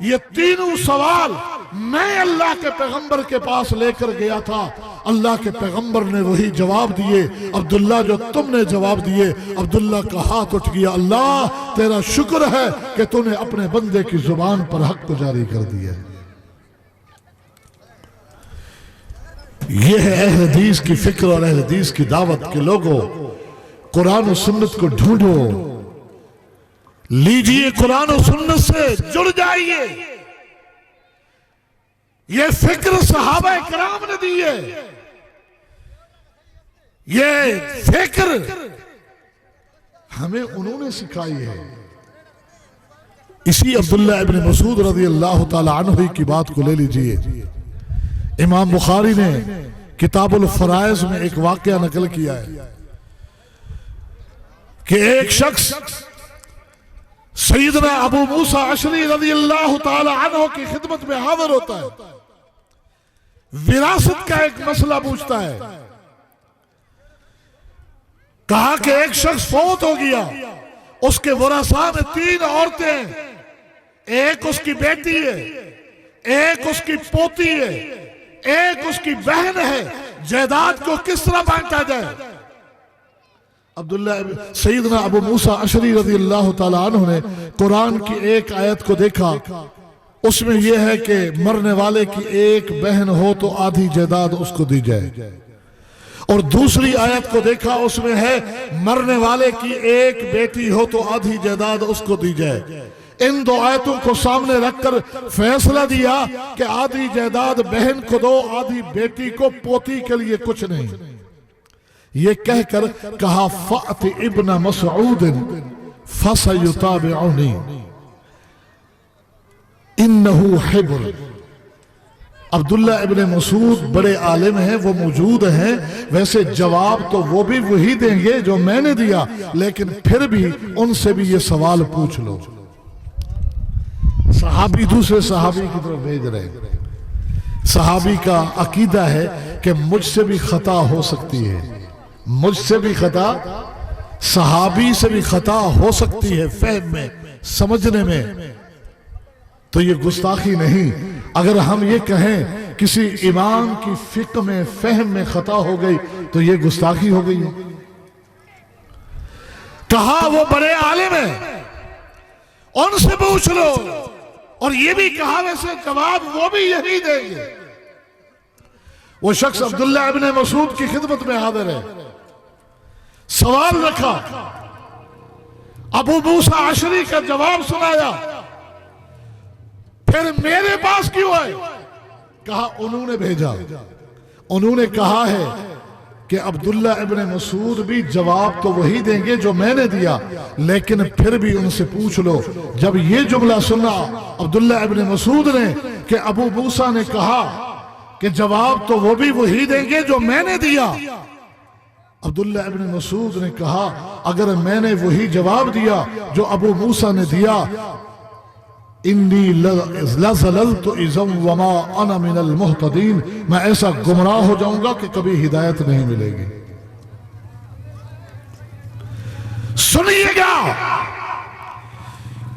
ये 3 सवाल मैं अल्लाह के पैगंबर के पास लेकर गया था, अल्लाह के पैगंबर ने वही जवाब दिए। अब्दुल्ला जो तुमने जवाब दिए, अब्दुल्ला का हाथ उठ गया, अल्लाह तेरा शुक्र है कि तूने अपने बंदे की जुबान पर हक को जारी कर दिया। ये है अहले हदीस की फिक्र और अहले हदीस की दावत के लोगों, कुरान और सुन्नत को ढूंढो, लीजिए कुरान और सुन्नत से जुड़ जाइए। ये फिक्र सहाबा किराम ने दी है, ये फिक्र हमें उन्होंने सिखाई है। इसी अब्दुल्लाह इब्न मसूद रज़ी अल्लाह ताला अन्हु की बात को ले लीजिए। इमाम बुखारी ने किताबुल फराइज में एक वाकया नकल किया है कि एक शख्स सैयदना अबू मूसा अशरी रज़ी अल्लाह ताला अन्हु की खिदमत में हाजिर होता है, विरासत का एक मसला पूछता है। कहा कि एक शख्स फौत हो गया, उसके वरासा में 3 औरतें, एक उसकी बेटी है, एक उसकी पोती है, एक उसकी बहन है, जायदाद को किस तरह बांटा जाए? अब्दुल्ला सैयदना अबू मूसा अशरी रज़ी अल्लाह ताला अन्हु ने कुरान की एक आयत को देखा, उसमें यह है कि मरने वाले की एक बहन हो तो आधी जायदाद उसको दी जाए, और दूसरी आयत को देखा, उसमें है मरने वाले की एक बेटी हो तो आधी जायदाद उसको दी जाए। इन 2 आयतों को सामने रखकर फैसला दिया कि आधी जायदाद बहन को दो, आधी बेटी को, पोती के लिए कुछ नहीं। ये कहकर कहा फ़अत इब्न मसऊद फसयुताबिउनी इन्नहु हिब्र। अब्दुल्ला इब्न मसूद बड़े आलिम हैं, वो मौजूद हैं। वैसे जवाब तो वो भी वही देंगे जो मैंने दिया, लेकिन फिर भी उनसे भी ये सवाल पूछ लो। सहाबी दूसरे सहाबी की तरफ भेज रहे। सहाबी का अकीदा है कि मुझसे भी खता हो सकती है, मुझसे भी खता, सहाबी से भी खता हो सकती है फहम में, समझने में। तो ये गुस्ताखी नहीं। अगर हम ये कहें किसी इमाम की फिक्र में, फहम में खता हो गई, तो ये गुस्ताखी हो गई है। कहा वो बड़े आलिम है, उनसे पूछ लो, और ये भी कहा वैसे जवाब वो भी यही देंगे। वो शख्स अब्दुल्ला इब्न मसूद की खिदमत में हाजिर है, सवाल रखा, अबू मूसा अशरी का जवाब सुनाया, फिर मेरे पास क्यों आए? कहा उन्होंने भेजा। उन्होंने कहा है कि अब्दुल्ला इब्न मसूद भी जवाब तो वही देंगे जो मैंने दिया, लेकिन फिर भी उनसे पूछ लो। जब ये जुमला सुना अब्दुल्ला इब्न मसूद ने कि अबू मूसा ने कहा कि जवाब तो वो भी वही देंगे जो मैंने दिया, अब्दुल्ला इब्न मसूद ने कहा अगर मैंने वही जवाब दिया जो अबू मूसा ने दिया, इन्नी लज़ललतु इज़म वमा अना मिनल मुहतदीन, मैं ऐसा गुमराह हो जाऊंगा कि कभी हिदायत नहीं मिलेगी। सुनिएगा,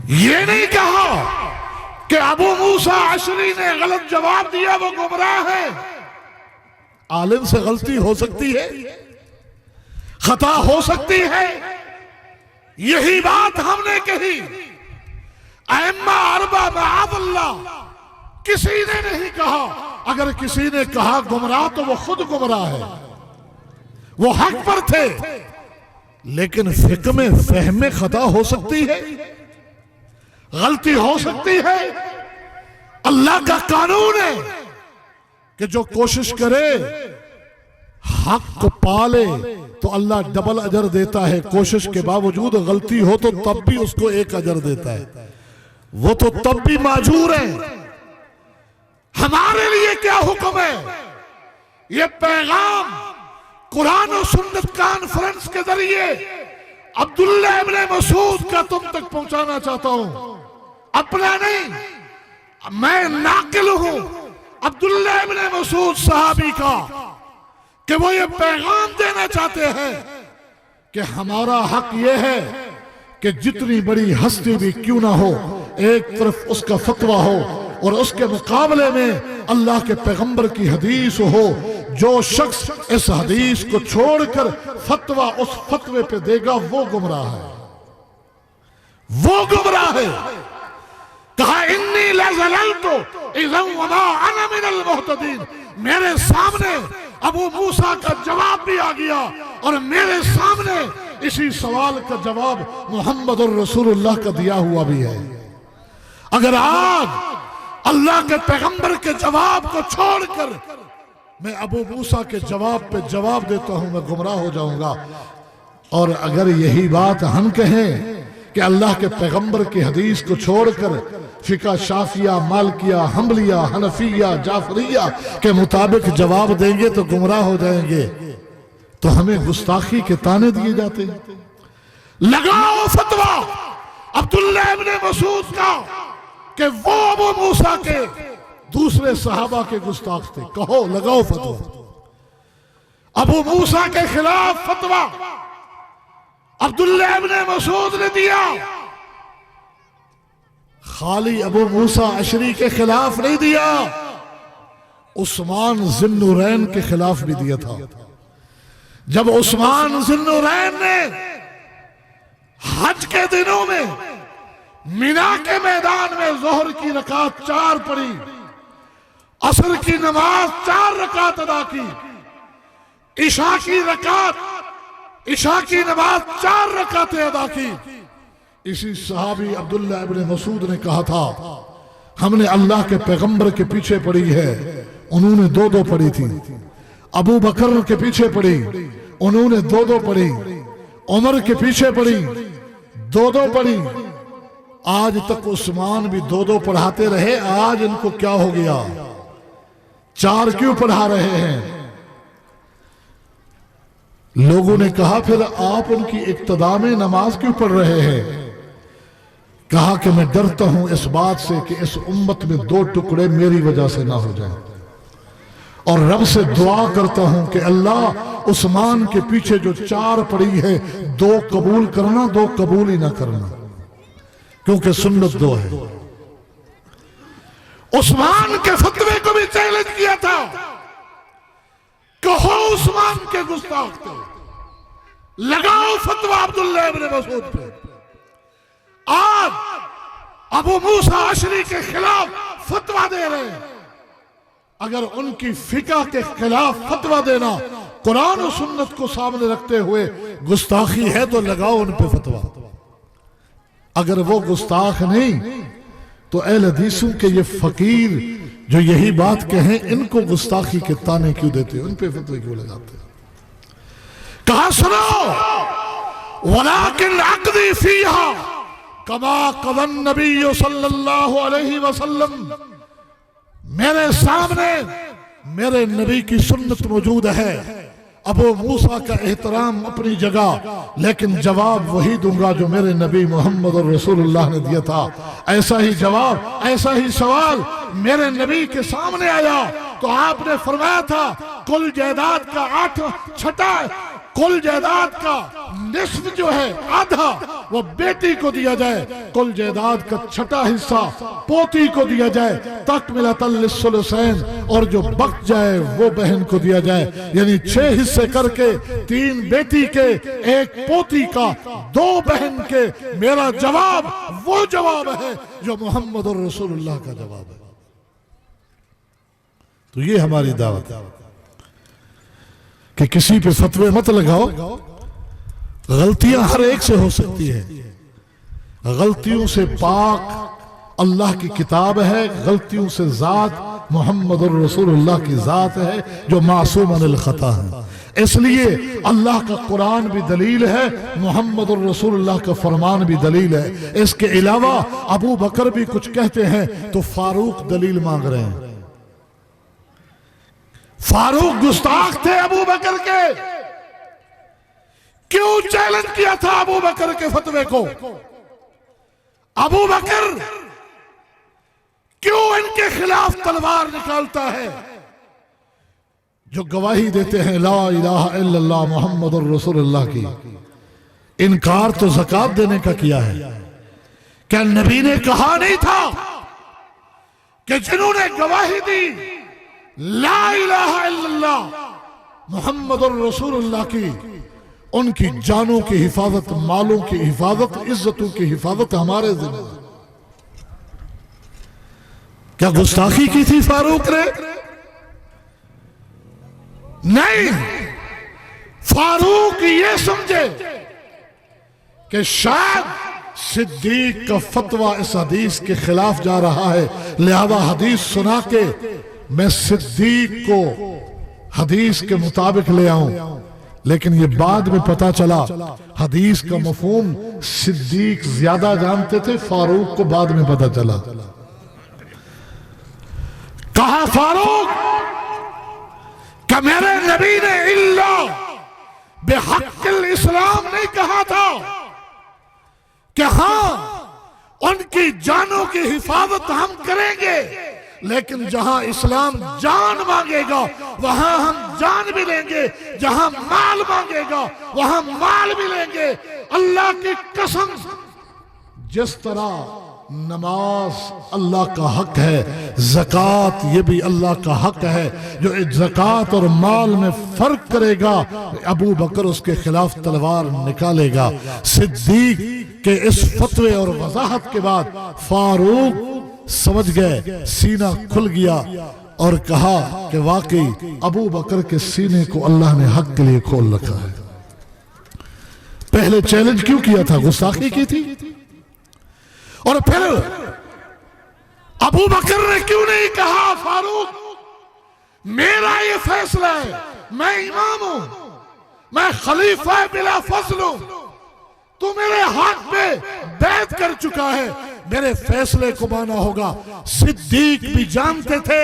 ये नहीं कहा कि अबू मूसा अशरी ने गलत जवाब दिया वो गुमराह है। आलिम से गलती हो सकती है, खता हो सकती है, यही बात हमने कही। अइम्मा अरबा मअज़ल्लाह किसी ने नहीं कहा। अगर किसी ने कहा गुमराह तो वो खुद गुमराह है, वो हक पर थे, लेकिन फिक्र में, फहम में खता हो सकती है, गलती हो सकती है। अल्लाह का कानून है कि जो कोशिश करे हक को पाले तो अल्लाह डबल अजर देता है। कोशिश के बावजूद गलती हो तो तब भी उसको 1 अजर देता है, वो तो तब भी माजूर है। हमारे लिए क्या हुक्म है? ये पैगाम कुरान और सुन्नत कॉन्फ्रेंस के जरिए अब्दुल्ला इब्न मसूद का तुम तक पहुंचाना चाहता हूं, अपना नहीं। मैं नाकिल हूं अब्दुल्ला इब्न मसूद सहाबी का, कि वो ये पैगाम देना चाहते हैं कि हमारा हक ये है कि जितनी बड़ी हस्ती भी क्यों ना हो, एक तरफ उसका फतवा हो और उसके मुकाबले में अल्लाह के पैगंबर की हदीस हो। जो शख्स इस हदीस को छोड़कर फतवा उस फतवे पे देगा वो गुमराह है, वो गुमराह है। कहा इन्नी लज़ललतु इज़म वमा अना मिनल मुहतदीन, मेरे सामने अबू मूसा का जवाब भी आ गया और मेरे सामने इसी सवाल का जवाब मोहम्मद और रसूलुल्लाह का दिया हुआ भी है। अगर आज अल्लाह के पैगंबर के जवाब को छोड़कर मैं अबू मूसा के जवाब पे जवाब देता हूं, मैं गुमराह हो जाऊंगा। और अगर यही बात हम कहें कि अल्लाह के पैगंबर की हदीस को छोड़कर फिका शाफिया, मालकिया, हम्बलिया, हनफिया, जाफरिया के मुताबिक जवाब देंगे तो गुमराह हो जाएंगे। तो हमें गुस्ताखी के ताने दिए जाते हैं। लगाओ फतवा अब्दुल्ला इब्ने मसूद का कि वो अबू मूसा के दूसरे सहाबा के गुस्ताख थे। कहो, लगाओ फतवा। अबू मूसा के खिलाफ फतवा अब्दुल्ला इब्ने मसूद ने दिया। खाली अबू मूसा अशरी के खिलाफ नहीं दिया, उस्मान जिन्नुरैन के खिलाफ भी दिया था। जब उस्मान जिन्नुरैन ने हज के दिनों में मिना के मैदान में जोहर की रकात 4 पढ़ी, असर की नमाज 4 रकात अदा की, इशा की नमाज 4 रकातें अदा की। इसी सहाबी अब्दुल्ला इब्ने मसूद ने कहा था, हमने अल्लाह के पैगंबर के पीछे पढ़ी है, उन्होंने 2-2 पढ़ी थी। अबू बकर के पीछे पढ़ी, उन्होंने 2-2 पढ़ी। उमर के पीछे पढ़ी, 2-2 पढ़ी। आज तक उस्मान भी 2-2 पढ़ाते रहे, आज इनको क्या हो गया? 4 क्यों पढ़ा रहे हैं? लोगों ने कहा फिर आप उनकी इक्तदा में नमाज क्यों पढ़ रहे हैं? कहा कि मैं डरता हूं इस बात से कि इस उम्मत में 2 टुकड़े मेरी वजह से ना हो जाएं, और रब से दुआ करता हूं कि अल्लाह उस्मान के पीछे जो 4 पड़ी है 2 कबूल करना, 2 कबूल ही ना करना, क्योंकि सुन्नत 2 है। उस्मान के फतवे को भी चैलेंज किया था। कहो उस्मान के गुस्ताख थे, लगाओ फतवा अब्दुल्ला इब्ने मसूद पे। आज अबू मूसा अशरी के खिलाफ फतवा दे रहे हैं। अगर उनकी फिका के खिलाफ फतवा देना कुरान और सुन्नत को सामने रखते हुए गुस्ताखी है तो लगाओ उन पे फतवा। अगर वो गुस्ताख नहीं तो अहले हदीसों के ये फकीर जो यही बात कहें, इनको गुस्ताखी के ताने क्यों देते, उन पे फतवे क्यों लगाते? कहा सुनो, वलाकिन अक़दी फीहा कमा क़दन नबी सल्लल्लाहु अलैहि वसल्लम। मेरे सामने मेरे नबी की सुन्नत मौजूद है। अबू मूसा का एहतराम अपनी जगह, लेकिन जवाब वही दूंगा जो मेरे नबी मोहम्मद और रसूलुल्लाह ने दिया था। ऐसा ही जवाब, ऐसा ही सवाल मेरे नबी के सामने आया तो आपने फरमाया था कुल जायदाद का 8/6 कुल जायदाद का निस्फ जो है आधा वो बेटी को दिया जाए, कुल जायदाद का 6वां हिस्सा पोती को दिया जाए, तकमिलतल-लिस्सुलसैन, और जो बच जाए वो बहन को दिया जाए। यानी 6 हिस्से करके 3 बेटी के 1 पोती का 2 बहन के। मेरा जवाब वो जवाब है जो मोहम्मद और रसूलुल्लाह का जवाब है। तो ये हमारी दावत है कि किसी पे फतवे मत लगाओ। गलतियां हर एक से हो सकती है, गलतियों से पाक अल्लाह की किताब है, गलतियों से जात मोहम्मद और रसूलुल्लाह की जात है जो मासूम अनिल खता है। इसलिए अल्लाह का कुरान भी दलील है, मोहम्मद और रसूलुल्लाह का फरमान भी दलील है। इसके अलावा अबू बकर भी कुछ कहते हैं तो फारूक दलील मांग रहे हैं। फारूक गुस्ताख थे अबू बकर के, क्यों चैलेंज किया था अबू बकर के फतवे को? अबू बकर क्यों इनके खिलाफ तलवार निकालता है? जो गवाही देते हैं ला इलाहा इल्लल्लाह मोहम्मद रसूलुल्लाह की, इनकार तो ज़कात देने का किया है। क्या नबी ने कहा नहीं था कि जिन्होंने गवाही दी ला इलाहा इल्लल्लाह मोहम्मद रसूलुल्लाह की, उनकी जानों की हिफाजत, मालों की हिफाजत, इज्जतों की हिफाजत हमारे जिम्मे। क्या गुस्ताखी की थी फारूक ने? नहीं, फारूक ये समझे कि शायद सिद्दीक का फतवा इस हदीस के खिलाफ जा रहा है, लिहाजा हदीस सुना के मैं सिद्दीक को हदीस के मुताबिक ले आऊं। लेकिन ये बाद में पता चला हदीस का मफहूम सिद्दीक ज्यादा जानते थे, फारूक को बाद में पता चला। कहा फारूक कि मेरे नबी ने इल्ला बेहक्किल इस्लाम नहीं कहा था कि हाँ उनकी जानों की हिफाजत हम करेंगे, लेकिन जहां इस्लाम जान मांगेगा वहां हम जान भी लेंगे, जहां माल मांगेगा वहां माल भी लेंगे। अल्लाह की कसम, जिस तरह नमाज अल्लाह का हक है, ज़कात ये भी अल्लाह का हक है, जो ज़कात और माल में फर्क करेगा अबू बकर उसके खिलाफ तलवार निकालेगा। सिद्दीक के इस फतवे और वजाहत के बाद फारूक समझ गए, सीना खुल गया और कहा कि वाकई अबू बकर के सीने को अल्लाह ने हक के लिए खोल रखा है। पहले चैलेंज क्यों किया था? गुस्ताखी की थी। और फिर अबू बकर ने क्यों नहीं कहा फारूक मेरा ये फैसला है, मैं इमाम हूं, मैं खलीफा बिला फजल हूं, तू मेरे हाथ में बैत कर चुका है, मेरे फैसले को माना होगा। सिद्दीक भी जानते थे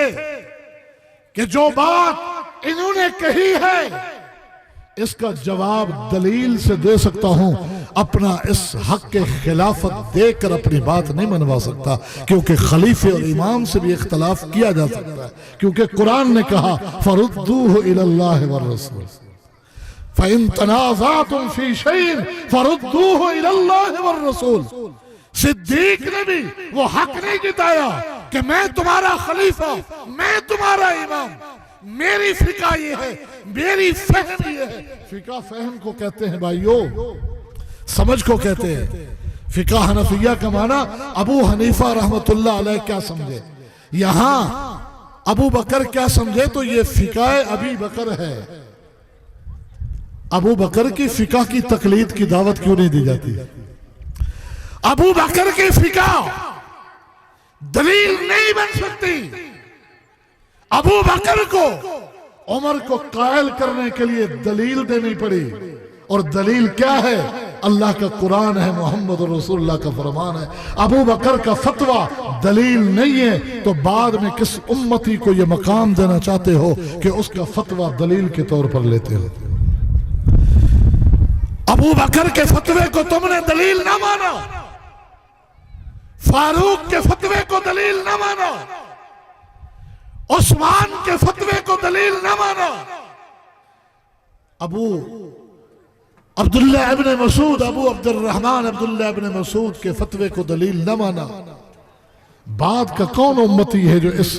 कि जो बात इन्होंने कही है इसका जवाब दलील से दे सकता हूं, अपना इस हक के खिलाफत देकर अपनी बात नहीं मनवा सकता, क्योंकि खलीफे और इमाम से भी इख्तलाफ किया जा सकता है, क्योंकि कुरान ने कहा फरुद्दूहु इलल्लाहि वर रसूल फ़इन तनाज़अतुम फ़ी शैइन फरुद्दूहु इलल्लाहि वर रसूल। सिद्दीक ने भी वो हक नहीं जिताया कि मैं तुम्हारा खलीफा, मैं तुम्हारा इमाम, मेरी फिका ये है, मेरी फहम ये है। फिका फहम को कहते हैं भाइयों, समझ को कहते हैं। फिका हनफिया का माना अबू हनीफा रहमतुल्लाह अलैह क्या समझे, यहां अबू बकर क्या समझे, तो ये फिकाए अबी बकर है। अबू बकर की फिका की तकलीद की दावत क्यों नहीं दी जाती? अबू बकर की फिका दलील नहीं बन सकती। अबू बकर को उमर को कायल करने के लिए दलील देनी पड़ी, और दलील क्या है? अल्लाह का कुरान है, मोहम्मद रसूलुल्लाह का फरमान है। अबू बकर का फतवा दलील नहीं है, तो बाद में किस उम्मती को यह मकाम देना चाहते हो कि उसका फतवा दलील के तौर पर लेते हो? अबू बकर के फतवे को तुमने दलील ना माना, फारूक के फतवे को दलील ना माना, उस्मान के फतवे को दलील ना माना, अबू अब्दुल्लाह इब्न मसूद, अबू अब्दुर्रहमान अब्दुल्लाह इब्न मसूद के फतवे को दलील न माना। बाद का कौन उम्मती है जो इस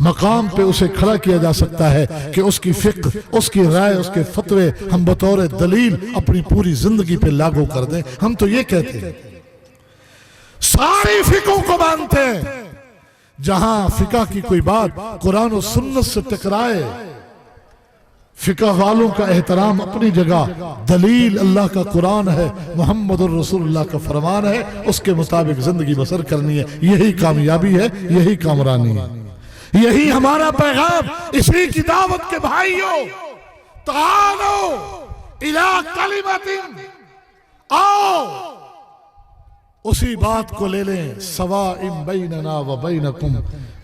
मकाम पे उसे खड़ा किया जा सकता है कि उसकी फिक्र, उसकी राय, उसके फतवे हम बतौर दलील अपनी पूरी जिंदगी पे लागू कर दें? हम तो ये कहते हैं, सारी फिकों को मानते हैं, जहां फिका की कोई बात कुरान और सुन्नत से टकराए, फिका वालों का एहतराम अपनी जगह, दलील अल्लाह का कुरान है, मोहम्मद रसूलुल्लाह का फरमान है, उसके मुताबिक जिंदगी बसर करनी है। यही कामयाबी है, यही कामरानी है, यही हमारा पैगाम। इसी की दावत के भाइयों, तालो इला कलिमतिन, आओ उसी बात को ले लें, सवाइम बैनना व बैनकुम,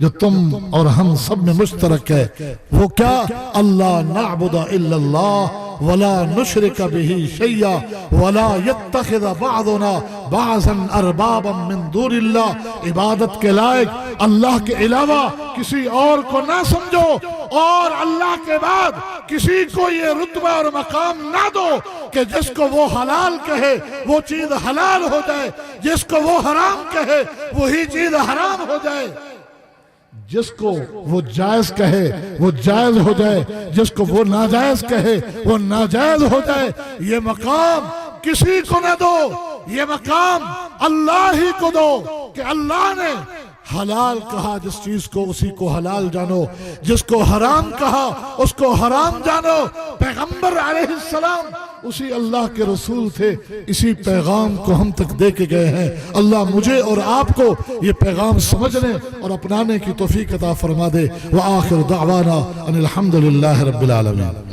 जो तुम और हम सब में मुश्तरक है। वो क्या? अल्लाह नअबुदा इल्लल्लाह वला नुशरिक बिही शैया वला यत्तखिज़ बअदुना बअज़न अरबाबन मिन दूनिल्लाह। इबादत के लायक अल्लाह के अलावा किसी और को ना समझो, और अल्लाह के बाद किसी को ये रुतबा और मकाम ना दो कि जिसको वो हलाल कहे वो चीज हलाल हो जाए, जिसको वो हराम कहे वही चीज हराम हो जाए, जिसको वो जायज कहे वो जायज हो जाए, जिसको वो नाजायज कहे वो नाजायज हो जाए। ये मकाम किसी को ना दो, ये मकाम अल्लाह ही को दो कि अल्लाह ने हलाल कहा जिस चीज को उसी को हलाल जानो, जिसको हराम कहा उसको हराम जानो। पैगंबर अलैहिस्सलाम उसी अल्लाह के रसूल थे, इसी पैगाम को हम तक दे के गए हैं। अल्लाह मुझे और आपको ये पैगाम समझने और अपनाने की तौफीक अता फरमा दे। व आखिर दावाना अनिल हम्दुलिल्लाहि रब्बिल आलमीन।